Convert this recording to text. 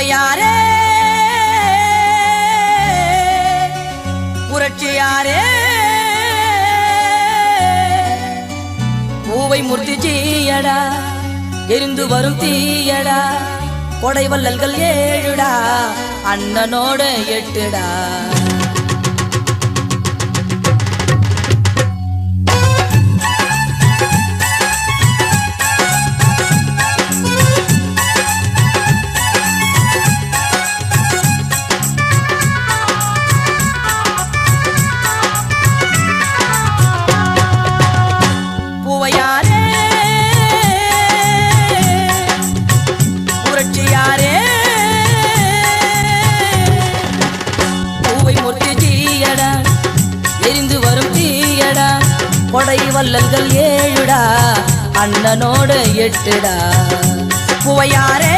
பூவையாரே புரட்சியாரே பூவை மூர்த்தி ஜீயடா எரிந்து வரும் தீயடா கொடை வள்ளல்கள் ஏழுடா அண்ணனோட எட்டுடா கொடை வள்ளல்கள் ஏழுடா அண்ணனோட எட்டுடா பூவையாரே